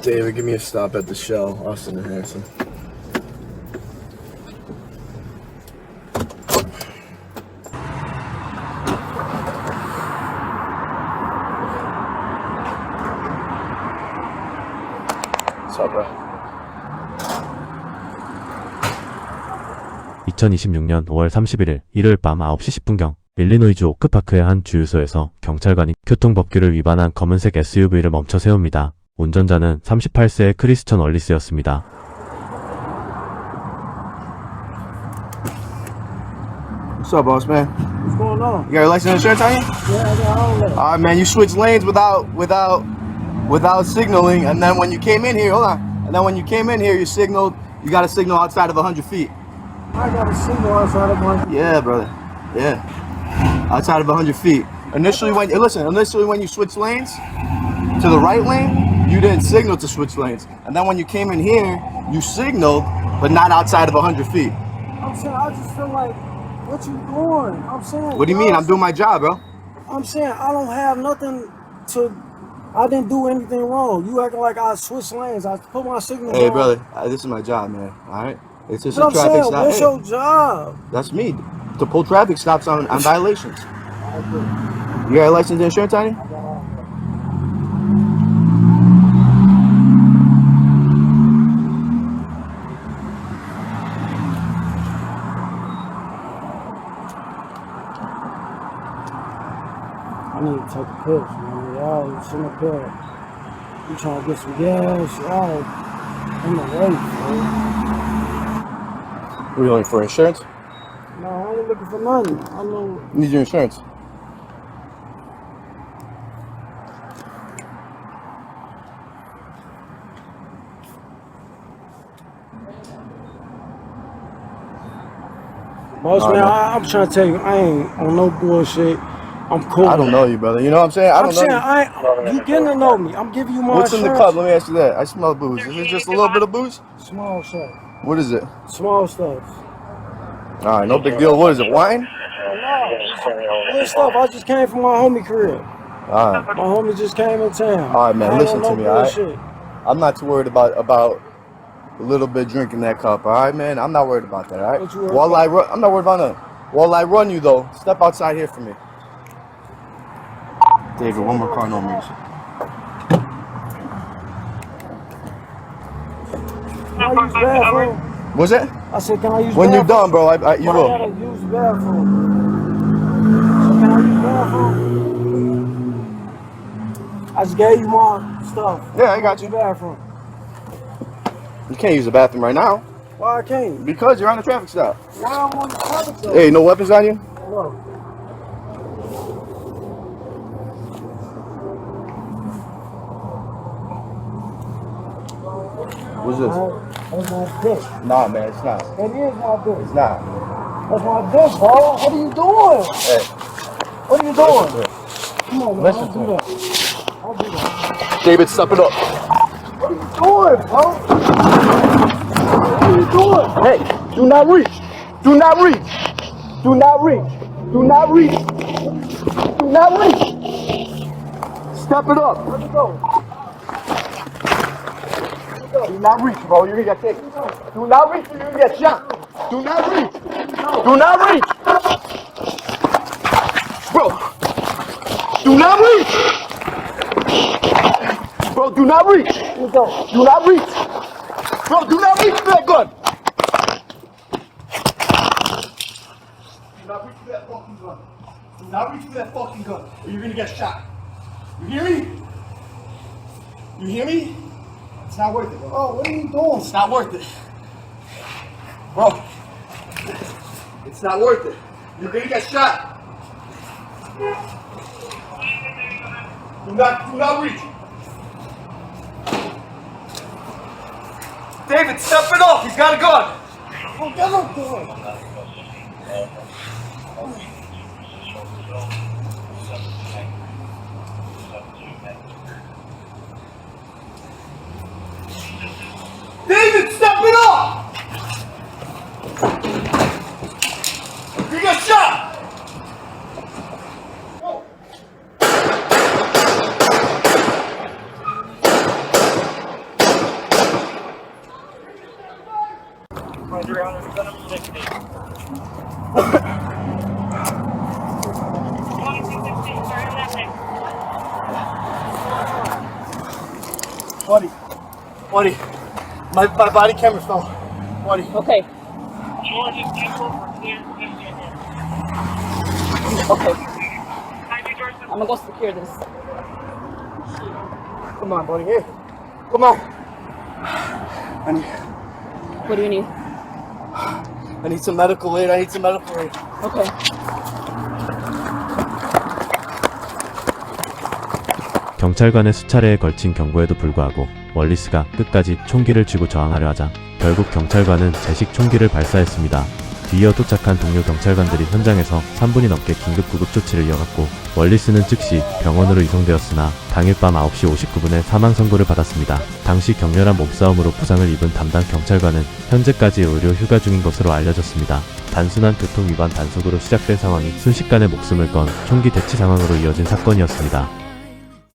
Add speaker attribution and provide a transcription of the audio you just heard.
Speaker 1: David, give me a stop at the Shell, Austin and Harrison. What's up, bro?
Speaker 2: 2026년 5월 31일 일요일 밤 9시 10분경 일리노이주 오크파크의 한 주유소에서 경찰관이 교통법규를 위반한 검은색 SUV를 멈춰 세웁니다. 운전자는 38세의 크리스천 월리스였습니다.
Speaker 1: What's up, boss man?
Speaker 3: What's going on?
Speaker 1: You got your license and insurance on you?
Speaker 3: Yeah, I got all that.
Speaker 1: Alright, man, you switched lanes without signaling, and then when you came in here, hold on. And then when you came in here, you got a signal outside of 100 feet.
Speaker 3: I got a signal outside of my...
Speaker 1: Yeah, brother. Yeah. Outside of 100 feet. Initially, when you switched lanes to the right lane, you didn't signal to switch lanes. And then when you came in here, you signaled, but not outside of 100 feet.
Speaker 3: I'm saying, I just feel like, what you doing? I'm saying...
Speaker 1: What do you mean? I'm doing my job, bro.
Speaker 3: I'm saying, I don't have nothing to... I didn't do anything wrong. You acting like I switched lanes. I put my signal
Speaker 1: Hey,
Speaker 3: on.
Speaker 1: brother, this is my job, man. All right? It's just
Speaker 3: But
Speaker 1: a
Speaker 3: I'm
Speaker 1: traffic
Speaker 3: saying,
Speaker 1: stop.
Speaker 3: what's
Speaker 1: Hey,
Speaker 3: your job?
Speaker 1: that's me. To pull traffic stops on violations. You got a license and insurance on you?
Speaker 3: I need to take a piss, man. Y'all sitting up here. You trying to get some gas. Y'all in the way, man.
Speaker 1: Were you looking for insurance?
Speaker 3: No, I ain't looking for nothing. I know.
Speaker 1: You need your insurance.
Speaker 3: Boss man, I'm trying to tell you, I ain't on no bullshit. I'm cool.
Speaker 1: I don't know you, brother. You know what I'm saying?
Speaker 3: I'm saying, you getting to know me. I'm giving you my
Speaker 1: What's in the
Speaker 3: insurance.
Speaker 1: cup? Let me ask you that. I smell booze. Is it just a little bit of booze?
Speaker 3: Small stuff.
Speaker 1: What is it?
Speaker 3: Small stuff.
Speaker 1: All right, no big deal. What is it? Wine?
Speaker 3: Little stuff. I just came from my homie crib.
Speaker 1: All right.
Speaker 3: My homie just came in town.
Speaker 1: All right, man.
Speaker 3: I ain't
Speaker 1: Listen
Speaker 3: on
Speaker 1: to
Speaker 3: no
Speaker 1: me, all right?
Speaker 3: bullshit.
Speaker 1: I'm not too worried about a little bit drinking that cup. All right, man. I'm not worried about that. All right.
Speaker 3: What you worried about?
Speaker 1: I'm not worried about nothing. While I run you though, step outside here for me. David, one more car, no music.
Speaker 3: Can I use the bathroom?
Speaker 1: What's that?
Speaker 3: I said, can I use the
Speaker 1: When you're
Speaker 3: bathroom?
Speaker 1: done, bro, you
Speaker 3: I
Speaker 1: will.
Speaker 3: gotta use the bathroom. So can I use the bathroom? I just gave you my stuff.
Speaker 1: Yeah, I got you.
Speaker 3: Use the bathroom.
Speaker 1: You can't use the bathroom right now
Speaker 3: Why I can't?
Speaker 1: because you're on a traffic stop.
Speaker 3: Why I'm on the traffic stop?
Speaker 1: Hey, no weapons on you?
Speaker 3: No.
Speaker 1: What's this?
Speaker 3: That's my dick.
Speaker 1: Nah, man, it's not.
Speaker 3: It is my dick.
Speaker 1: It's not.
Speaker 3: That's my dick, bro. What are you doing?
Speaker 1: Hey,
Speaker 3: What are you doing? Come on, man.
Speaker 1: Listen
Speaker 3: Don't
Speaker 1: to
Speaker 3: do
Speaker 1: me.
Speaker 3: that. Don't do that.
Speaker 1: David, step it up.
Speaker 3: What are you doing, bro? What are you doing?
Speaker 1: Hey, do not reach. Do not reach. Do not reach. Do not reach. Do not reach. Step it up.
Speaker 3: Where'd you go?
Speaker 1: Do not reach, bro. You're gonna get kicked. Do not reach or you're gonna get shot. Do not reach. Do not reach. Bro. Do not reach. Bro, do not reach.
Speaker 3: Where'd you go?
Speaker 1: Do not reach. Bro, do not reach for that gun. Do not reach for that fucking gun. Do not reach for that fucking gun or you're gonna get shot. You hear me? You hear me? It's not worth it, bro.
Speaker 3: Oh, what are you doing?
Speaker 1: It's not worth it. Bro, it's not worth it. You're gonna get shot. Do not reach. David, step it off. He's got a gun.
Speaker 3: Oh, get up there.
Speaker 1: David, step it up. You get shot. Buddy, my body camera fell. Buddy.
Speaker 4: Okay. Okay. I'm gonna go secure this.
Speaker 1: Come on, buddy. Here. Come on.
Speaker 4: What do you need?
Speaker 1: I need some medical aid.
Speaker 4: Okay.
Speaker 2: 경찰관의 수차례에 걸친 경고에도 불구하고 월리스가 끝까지 총기를 쥐고 저항하려 하자 결국 경찰관은 제식 총기를 발사했습니다. 뒤이어 도착한 동료 경찰관들이 현장에서 3분이 넘게 긴급 구급 조치를 이어갔고 월리스는 즉시 병원으로 이송되었으나 당일 밤 9시 59분에 사망 선고를 받았습니다. 당시 격렬한 몸싸움으로 부상을 입은 담당 경찰관은 현재까지 의료 휴가 중인 것으로 알려졌습니다. 단순한 교통 위반 단속으로 시작된 상황이 순식간에 목숨을 건 총기 대치 상황으로 이어진 사건이었습니다.